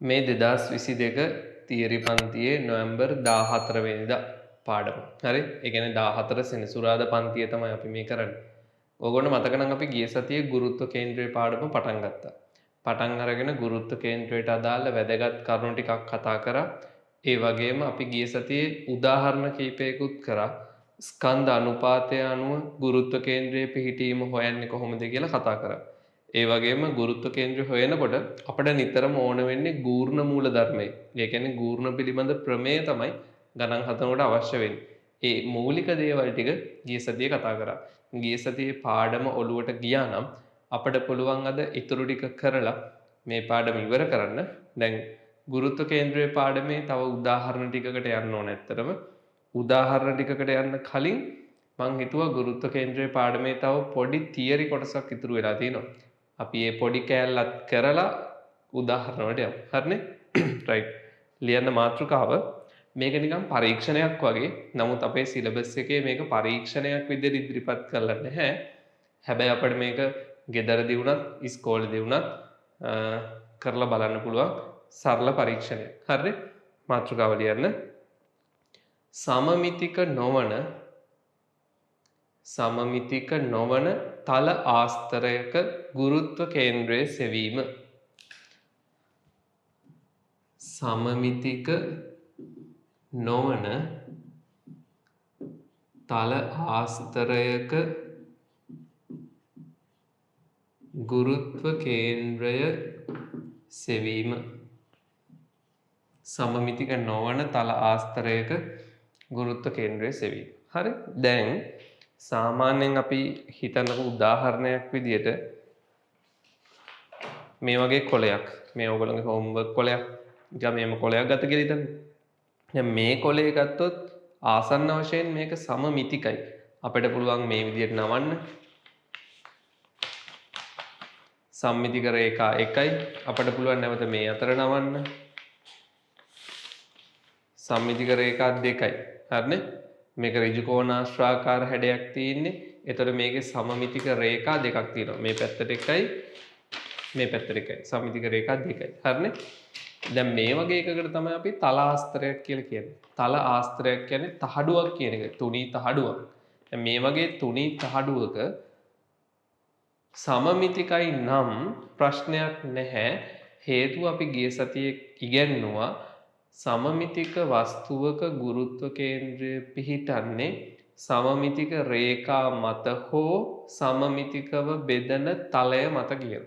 මේ 2022 තියරි පන්තියේ නොවැම්බර් 14 වෙනිදා පාඩම. හරි? ඒ කියන්නේ 14 සෙනසුරාදා පන්තිය තමයි අපි මේ කරන්නේ. ඕගොල්ලෝ මතක නම් අපි ගිය සතියේ ගුරුත්ව කේන්ද්‍රයේ පාඩම පටන් ගත්තා. පටන් අරගෙන ගුරුත්ව කේන්ද්‍රයට අදාළ වැදගත් කරුණු ටිකක් කතා කරා. ඒ වගේම අපි ගිය සතියේ උදාහරණ කීපයකුත් කරා. ස්කන්ධ අනුපාතය අනුව ගුරුත්ව කේන්ද්‍රයේ පිහිටීම හොයන්නේ කොහොමද කියලා කතා කරා. ඒ වගේම ගුරුත්ව කේන්ද්‍රය හොයනකොට අපිට නිතරම ඕන වෙන්නේ ගූර්ණ මූලධර්මය. ඒ කියන්නේ ගූර්ණ පිළිබඳ ප්‍රමේය තමයි ගණන් හදනකොට අවශ්‍ය වෙන්නේ. ඒ මූලික දේවල් ටික ගිය සතියේ කතා කරා. ගිය සතියේ පාඩම ඔළුවට ගියා නම් අපිට පුළුවන් අද ඊටු ටික කරලා මේ පාඩම ඉවර කරන්න. දැන් ගුරුත්ව කේන්ද්‍රයේ පාඩමේ තව උදාහරණ ටිකකට යන්න ඕන ඇත්තටම. උදාහරණ ටිකකට යන්න කලින් මං හිතුවා ගුරුත්ව කේන්ද්‍රයේ පාඩමේ තව පොඩි තියරි කොටසක් ඉතුරු වෙලා තියෙනවා. අපි මේ පොඩි කෑල්ලත් කරලා උදාහරණ වලට යමු. හරිනේ? රයිට්. ලියන්න මාතෘකාව මේක නිකන් පරීක්ෂණයක් වගේ. නමුත් අපේ සිලබස් එකේ මේක පරීක්ෂණයක් විදිහට ඉදිරිපත් කරලා නැහැ. හැබැයි අපිට මේක ගෙදරදී වුණත්, ඉස්කෝලේදී වුණත් කරලා බලන්න පුළුවන් සරල පරීක්ෂණයක්. හරිනේ? මාතෘකාව ලියන්න. සමමිතික නොවන තල ආස්තරයක ගුරුත්ව කේන්ද්‍රය සෙවීම. සමමිතික නොවන තල ආස්තරයක ගුරුත්ව කේන්ද්‍රය සෙවීම. සමමිතික නොවන තල ආස්තරයක ගුරුත්ව කේන්ද්‍රය සෙවීම. හරි? දැන් සාමාන්‍යයෙන් අපි හිතනක උදාහරණයක් විදියට මේ වගේ කොලයක්, මේ ඕගොල්ලෝගේ හෝම්වර්ක් කොලයක්, ඊට මේම කොලයක් ගත කියලා හිතන්න. දැන් මේ කොලේ ගත්තොත් ආසන්න වශයෙන් මේක සමමිතිකයි. අපිට පුළුවන් මේ විදියට නවන්න. සම්මිතික රේඛා 1යි. අපිට පුළුවන් නැවත මේ අතර නවන්න. සම්මිතික රේඛා 2යි. හරිනේ? මේක ඍජු කෝණාශ්‍රාකාර හැඩයක් තියෙන්නේ. එතකොට මේකේ සමමිතික රේඛා දෙකක් තියෙනවා. මේ පැත්තට එකයි, මේ පැත්තට එකයි. සමමිතික රේඛා දෙකයි. හරිනේ? දැන් මේ වගේ එකකට තමයි අපි තල ආස්තරයක් කියලා කියන්නේ. තල ආස්තරයක් කියන්නේ තහඩුවක් කියන එක. තුනී තහඩුවක්. දැන් මේ වගේ තුනී තහඩුවක සමමිතිකයි නම් ප්‍රශ්නයක් නැහැ. හේතුව අපි ගිය සතියේ ඉගෙනුවා සමමිතික වස්තුවක ගුරුත්ව කේන්ද්‍රය පිහිටන්නේ සමමිතික රේඛා මත හෝ සමමිතිකව බෙදෙන තලය මත කියලා.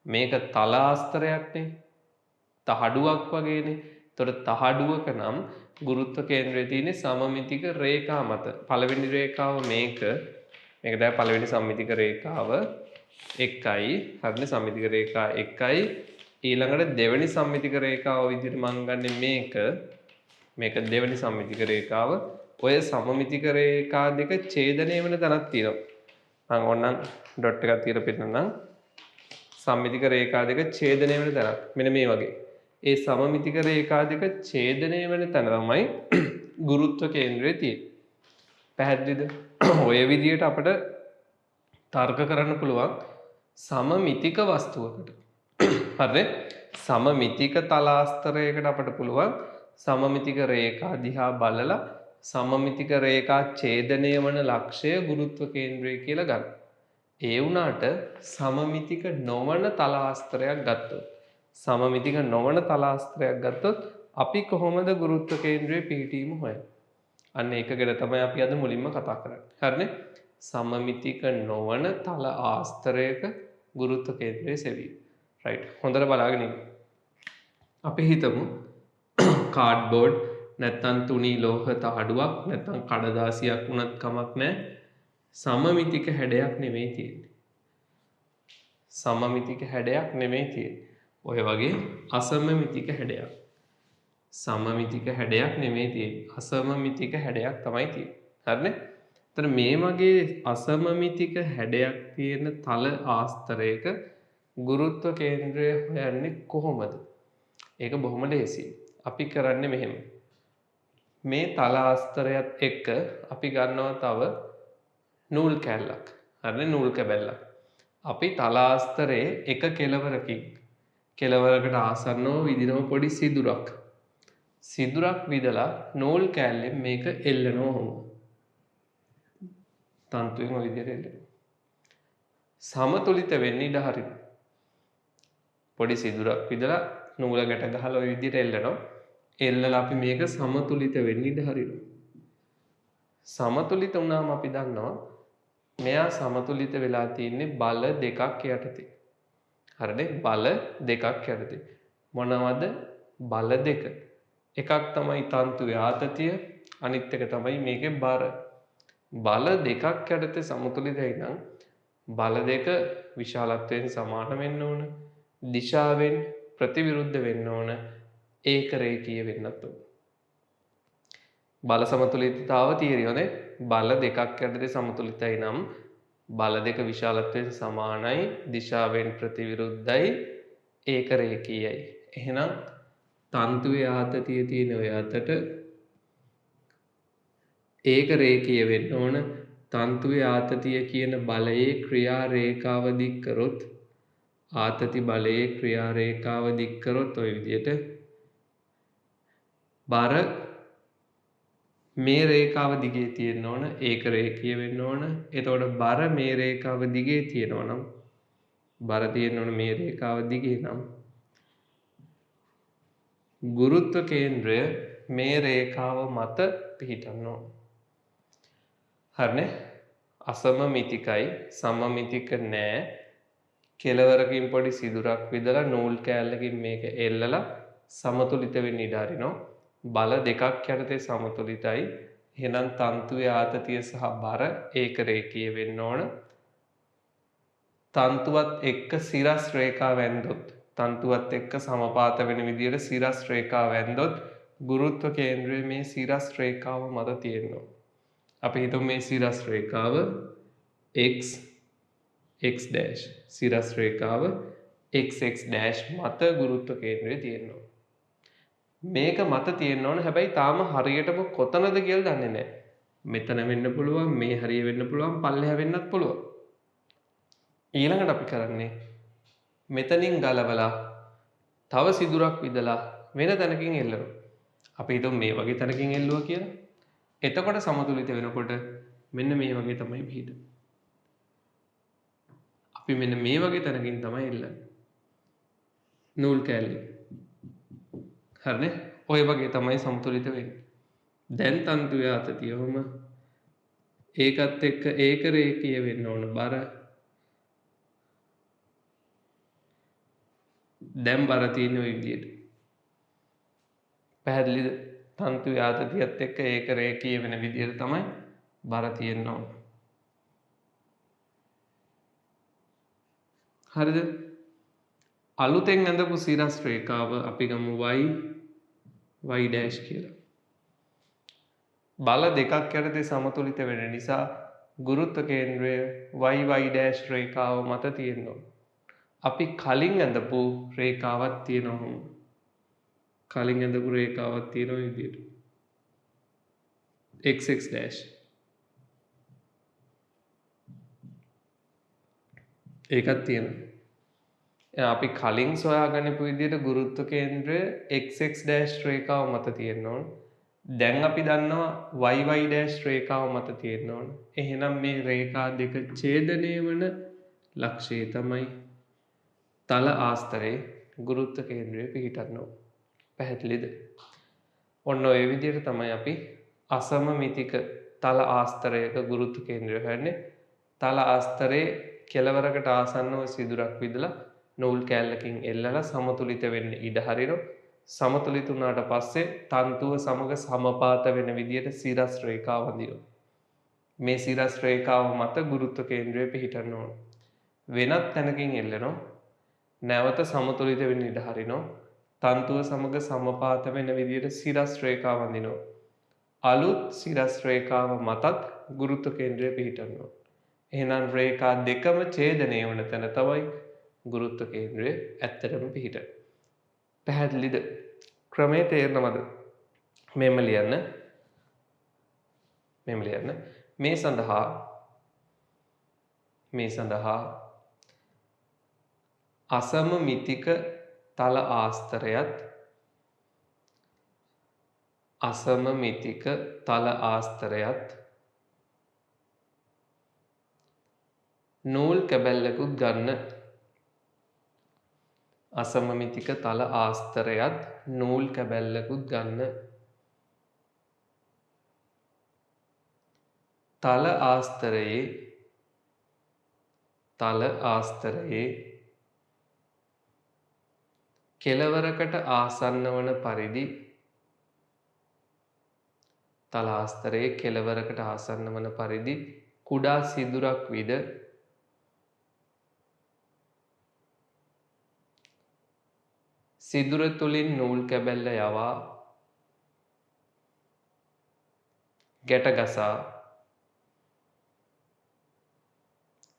මේක තල ආස්තරයක්නේ. තහඩුවක් වගේනේ. එතකොට තහඩුවක නම් ගුරුත්ව කේන්ද්‍රය තියෙන්නේ සමමිතික රේඛා මත. පළවෙනි රේඛාව මේක. මේක තමයි පළවෙනි සමමිතික රේඛාව 1යි. හරිනේ? සමමිතික රේඛා 1යි. ඊළඟට දෙවෙනි සම්මිතික රේඛාව විදිහට මම ගන්නෙ මේක. මේක දෙවෙනි සම්මිතික රේඛාව. ඔය සමමිතික රේඛා දෙක ඡේදනය වෙන තැනක් තියෙනවා. මම ඕනනම් ඩොට් එකක් තියලා පෙන්නන්නම්. සම්මිතික රේඛා දෙක ඡේදනය වෙන තැනක්. මෙන්න මේ වගේ. ඒ සමමිතික රේඛා දෙක ඡේදනය වෙන තැන තමයි ගුරුත්ව කේන්ද්‍රය තියෙන්නේ. පැහැදිලිද? ඔය විදිහට අපිට තර්ක කරන්න පුළුවන් සමමිතික වස්තුවකට. හරිනේ? සමමිතික තලාස්තරයකට අපිට පුළුවන් සමමිතික රේඛා දිහා බලලා සමමිතික රේඛා ඡේදනය වන ලක්ෂය ගුරුත්ව කේන්ද්‍රය කියලා ගන්න. ඒ වුණාට සමමිතික නොවන තලාස්තරයක් ගත්තොත් අපි කොහොමද ගුරුත්ව කේන්ද්‍රයේ පිහිටීම හොයන්නේ? අන්න ඒක ගැන තමයි අපි අද මුලින්ම කතා කරන්නේ. හරිනේ? සමමිතික නොවන තල ආස්තරයක ගුරුත්ව කේන්ද්‍රයේ සෙවීම. රයිට්. හොඳට බලාගෙන ඉන්න. අපි හිතමු කාඩ්බෝඩ් නැත්නම් තුනී ලෝහ තහඩුවක් නැත්නම් කඩදාසියක් වුණත් කමක් නැහැ. සමමිතික හැඩයක් නෙමෙයි තියෙන්නේ. සමමිතික හැඩයක් නෙමෙයි තියෙන්නේ. ඔය වගේ අසමමිතික හැඩයක්. සමමිතික හැඩයක් නෙමෙයි තියෙන්නේ. අසමමිතික හැඩයක් තමයි තියෙන්නේ. හරිනේ? එතන මේ වගේ අසමමිතික හැඩයක් තියෙන තල ආස්තරයක ගුරුත්ව කේන්ද්‍රය හොයන්නේ කොහොමද? ඒක බොහොම ලේසියි. අපි කරන්නේ මෙහෙම. මේ තල ආස්තරයත් එක්ක අපි ගන්නවා තව නූල් කැල්ලක්. හරිනේ? නූල් කැබැල්ලක්. අපි තල ආස්තරයේ එක කෙළවරකින් කෙළවරකට ආසන්නව විදිනව පොඩි සිදුරක්. සිදුරක් විදලා නූල් කෑල්ලෙන් මේක එල්ලනවා ඔහොම. තන්තුවෙන් ඔය විදිහට එල්ලනවා. සමතුලිත වෙන්න ඉඩ හරිනවා. පොඩි සිදුරක් විදලා නූල ගැට ගහලා ඔය විදිහට එල්ලනවා. එල්ලලා අපි මේක සමතුලිත වෙන්න ඉඩ හරිනවා. සමතුලිත වුණාම අපි දන්නවා මෙයා සමතුලිත වෙලා තියෙන්නේ බල දෙකක් යටතේ. හරිනේ? බල දෙකක් යටතේ. මොනවද බල දෙක? එකක් තමයි තන්තුවේ ආතතිය, අනිත් එක තමයි මේකේ බර. බල දෙකක් යටතේ සමතුලිතයි නම් බල දෙක විශාලත්වයෙන් සමාන වෙන්න ඕන. දිශාවෙන් ප්‍රතිවිරුද්ධ වෙන්න ඕන. ඒක රේඛීය වෙන්නත් ඕන. බල සමතුලිතතාව තියෙන්නේ බල දෙකක් යටතේ සමතුලිතයි නම් බල දෙක විශාලත්වයෙන් සමානයි, දිශාවෙන් ප්‍රතිවිරුද්ධයි, ඒක රේඛීයයි. එහෙනම් තන්තුවේ ආතතිය තියෙන ඔය අතට ඒක රේඛීය වෙන්න ඕන. තන්තුවේ ආතතිය කියන බලයේ ක්‍රියා රේඛාව දික් කරොත් ආතති බලයේ ක්‍රියා රේඛාව දික් කරොත් ඔය විදිහට බර මේ රේඛාව දිගේ තියෙන්න ඕන. ඒක රේඛීය වෙන්න ඕන. එතකොට බර මේ රේඛාව දිගේ තියෙනවා නම් බර තියෙන්න ඕන මේ රේඛාව දිගේ නම් ගුරුත්ව කේන්ද්‍රය මේ රේඛාව මත පිහිටන්න ඕන. හරිනේ? අසමමිතිකයි, සමමිතික නෑ. කෙළවරකින් පොඩි සිදුරක් විදලා නූල් කෑල්ලකින් මේක එල්ලලා සමතුලිත වෙන්න ඉඩ හරිනවා. බල දෙකක් යටතේ සමතුලිතයි. එහෙනම් තන්තුවේ ආතතිය සහ බර ඒක රේඛීය වෙන්න ඕන. තන්තුවත් එක්ක සිරස් රේඛාව ඇන්දොත්, තන්තුවත් එක්ක සමපාත වෙන විදිහට සිරස් රේඛාව ඇන්දොත් ගුරුත්ව කේන්ද්‍රය මේ සිරස් රේඛාව මත තියෙනවා. අපි හිතමු මේ සිරස් රේඛාව x dash, සිරස් රේඛාව xx dash මත ගුරුත්ව කේන්ද්‍රය තියෙනවා. මේක මත තියෙන්න ඕන. හැබැයි තාම හරියටම කොතනද කියලා දන්නේ නැහැ. මෙතන වෙන්න පුළුවන්, මේ හරිය වෙන්න පුළුවන්, පල්ලෙහා වෙන්නත් පුළුවන්. ඊළඟට අපි කරන්නේ මෙතනින් ගලවලා තව සිදුරක් විදලා වෙන තැනකින් එල්ලනවා. අපි හිතමු මේ වගේ තැනකින් එල්ලුවා කියලා. එතකොට සමතුලිත වෙනකොට මෙන්න මේ වගේ තමයි පිහිටන්නේ. අපි මෙන්න මේ වගේ තැනකින් තමයි එල්ලන්නේ. නූල් කෑල්ල. හරිනේ? ඔය වගේ තමයි සමතුලිත වෙන්නේ. දැන් තන්තුවේ ආතතිය වුම ඒකත් එක්ක ඒක රේඛීය වෙන්න ඕන බර. දැන් බර තියෙන ඔය විදියට. පැහැදිලිද? තන්තුවේ ආතතියත් එක්ක ඒක රේඛීය වෙන විදියට තමයි බර තියෙන්න ඕන. හරිද? අලුතෙන් ඇඳපු සිරස් රේඛාව අපි ගමු y dash කියලා. බල දෙකක් යටතේ සමතුලිත වෙන නිසා ගුරුත්ව කේන්ද්‍රය y dash රේඛාව මත තියෙනවා. අපි කලින් ඇඳපු රේඛාවක් තියෙනවා. කලින් ඇඳපු රේඛාවක් තියෙනවා විදියට. xx dash. ඒකත් තියෙනවා. අපි කලින් සොයාගන්නපු විදිහට ගුරුත්ව කේන්ද්‍රය xx dash රේඛාව මත තියෙන්න ඕන. දැන් අපි දන්නවා y dash රේඛාව මත තියෙන්න ඕන. එහෙනම් මේ රේඛා දෙක ඡේදනය වන ලක්ෂය තමයි තල ආස්තරයේ ගුරුත්ව කේන්ද්‍රය පිහිටන්න ඕන. පැහැදිලිද? ඔන්න ඔය විදිහට තමයි අපි අසමමිතික තල ආස්තරයක ගුරුත්ව කේන්ද්‍රය හොයන්නේ. තල ආස්තරයේ කෙළවරකට ආසන්නව සිදුරක් විදලා නූල් කෑල්ලකින් එල්ලලා සමතුලිත වෙන්න ඉඩ හරිනවා. සමතුලිත වුණාට පස්සේ තන්තුව සමග සමපාත වෙන විදියට සිරස් රේඛාව වඳිනවා. මේ සිරස් රේඛාව මත ගුරුත්ව කේන්ද්‍රය පිහිටන්න ඕන. වෙනත් තැනකින් එල්ලනවා. නැවත සමතුලිත වෙන්න ඉඩ හරිනවා. තන්තුව සමග සමපාත වෙන විදියට සිරස් රේඛාව වඳිනවා. අලුත් සිරස් රේඛාව මතත් ගුරුත්ව කේන්ද්‍රය පිහිටන්න ඕන. එහෙනම් රේඛා දෙකම ඡේදනය වන තැන තමයි ගුරුත්ව කේන්ද්‍රය ඇත්තටම පිහිටන්නේ. පැහැදිලිද? ක්‍රමේ තේරෙනවද? මෙහෙම ලියන්න. මේ සඳහා අසමමිතික තල ආස්තරයත් අසමමිතික තල ආස්තරයත් නූල් කැබැල්ලකුත් ගන්න. අසමමිතික තල ආස්තරයත් නූල් කැබැල්ලකුත් ගන්න. තල ආස්තරයේ කෙළවරකට ආසන්න වන පරිදි තල ආස්තරයේ කෙළවරකට ආසන්න වන පරිදි කුඩා සිදුරක් විද සිදුර තුළින් නූල් කැබැල්ල යවා ගැටගසා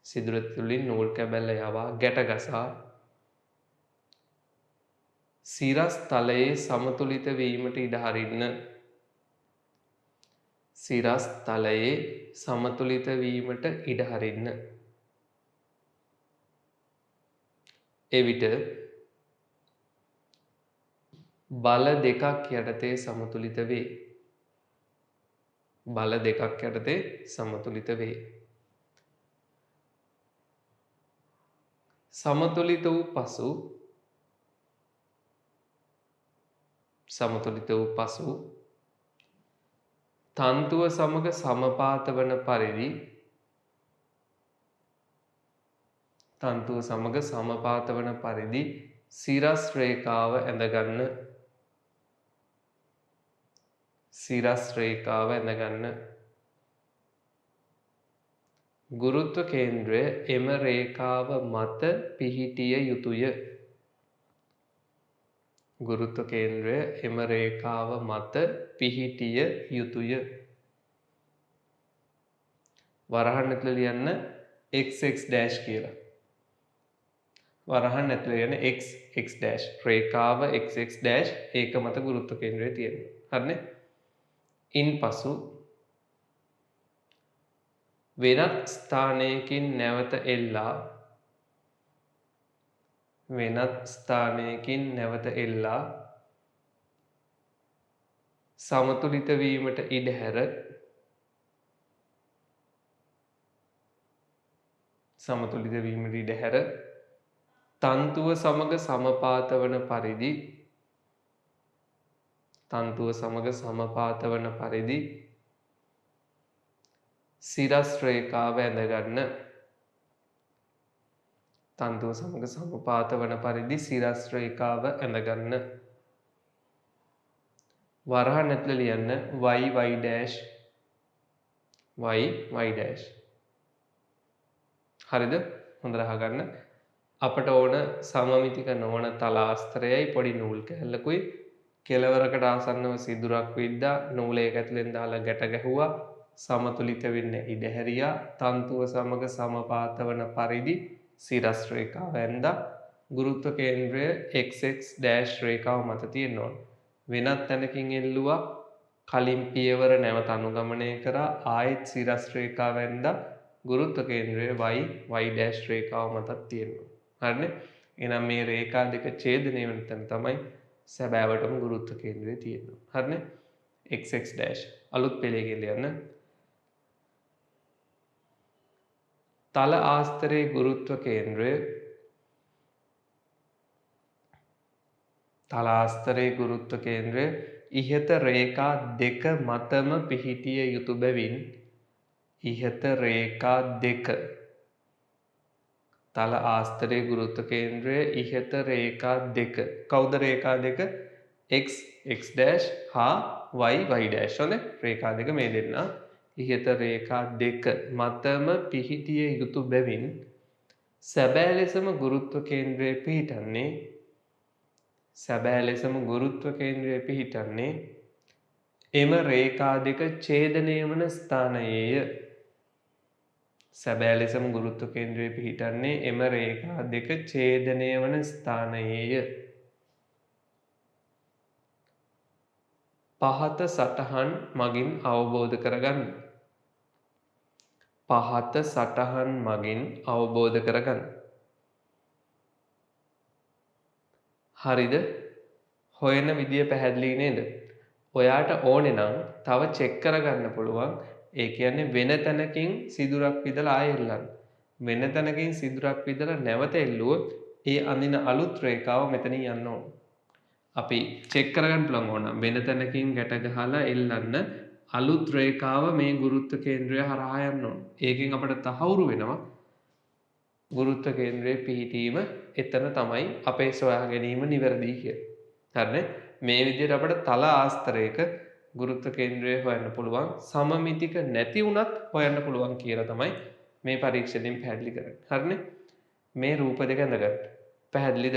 සිදුර තුළින් නූල් කැබැල්ල යවා ගැටගසා සිරස් තලයේ සමතුලිත වීමට ඉඩ හරින්න. සිරස් තලයේ සමතුලිත වීමට ඉඩ හරින්න. එවිට බල දෙකක් යටතේ සමතුලිත වේ. බල දෙකක් යටතේ සමතුලිත වේ. සමතුලිත වූ පසු තන්තුව සමග සමපාත වන පරිදි සිරස් රේඛාව ඇඳගන්න. ගුරුත්ව කේන්ද්‍රය එම රේඛාව මත පිහිටිය යුතුය. වරහන් ඇතුළේ ලියන්න xx dash කියලා. වරහන් ඇතුළේ ලියන්න xx dash. රේඛාව xx dash ඒක මත ගුරුත්ව කේන්ද්‍රය තියෙනවා. හරිනේ? ඉන්පසු වෙනත් ස්ථානයකින් නැවත එල්ලා සමතුලිත වීමට ඉඩ හැර තන්තුව සමග සමපාත වන පරිදි සිරස් රේඛාව ඇඳගන්න. වරහන් ඇතුළේ ලියන්න yy dash. හරිද? හොඳට අහගන්න. අපට ඕන සමමිතික නොවන තල ආස්තරයයි පොඩි නූල් කැල්ලකුයි කෙළවරකට ආසන්නව සිදුරක් විද්දා නූල ඒක ඇතුලෙන් දාලා ගැට ගැහුවා සමතුලිත වෙන්න ඉඩ හැරියා තන්තුව සමග සමපාත වන පරිදි සිරස් රේඛාව ඇඳා ගුරුත්ව කේන්ද්‍රය xx dash රේඛාව මත තියෙන්න ඕන. වෙනත් තැනකින් එල්ලුවා කලින් පියවර නැවත අනුගමනය කරා ආයෙත් සිරස් රේඛාව ඇඳා ගුරුත්ව කේන්ද්‍රය y dash රේඛාව මතත් තියෙනවා. හරිනේ? එහෙනම් මේ රේඛා දෙක ඡේදනය වෙන තැන තමයි සැබෑවටම ගුරුත්ව කේන්ද්‍රය තියෙනවා. හරිනේ? xx dash අලුත් පෙළේ ලියන්න. තල ආස්තරයේ ගුරුත්ව කේන්ද්‍රය ඉහත රේඛා දෙක මතම පිහිටිය යුතු බැවින් තල ආස්තරයේ ගුරුත්ව කේන්ද්‍රය ඉහත රේඛා දෙක. කවුද රේඛා දෙක? x dash හා y dash. හොඳයි. රේඛා දෙක මේ දෙන්න. ඉහත රේඛා දෙක මතම පිහිටිය යුතු බැවින් සැබෑ ලෙසම ගුරුත්ව කේන්ද්‍රය පිහිටන්නේ එම රේඛා දෙක ඡේදනය වන ස්ථානයේය. සැබෑ ලෙසම ගුරුත්ව කේන්ද්‍රය පිහිටන්නේ එම රේඛා දෙක ඡේදනය වන ස්ථානයේය. පහත සටහන් මගින් අවබෝධ කරගන්න. හරිද? හොයන විදිය පැහැදිලි නේද? ඔයාට ඕනේ නම් තව චෙක් කරගන්න පුළුවන්. ඒ කියන්නේ වෙන තැනකින් සිදුරක් විදලා ආයෙ එල්ලන්න. වෙන තැනකින් සිදුරක් විදලා නැවත එල්ලුවොත් ඒ අඳින අලුත් රේඛාව මෙතනින් යන්න ඕන. අපි චෙක් කරගන්න පුළුවන් ඕන වෙන තැනකින් ගැට ගහලා එල්ලන්න අලුත් රේඛාව මේ ගුරුත්ව කේන්ද්‍රය හරහා යන්න ඕන. ඒකෙන් අපිට තහවුරු වෙනවා ගුරුත්ව කේන්ද්‍රයේ පිහිටීම එතන තමයි අපේ සොයා ගැනීම නිවැරදි කියලා. හරිනේ? මේ විදිහට අපිට තල ආස්තරයක ගුරුත්ව කේන්ද්‍රය හොයන්න පුළුවන්. සමමිතික නැති වුණත් හොයන්න පුළුවන් කියලා තමයි මේ පරීක්ෂණයෙන් පැහැදිලි කරන්නේ. හරිනේ? මේ රූප දෙක ඇඳගන්න. පැහැදිලිද?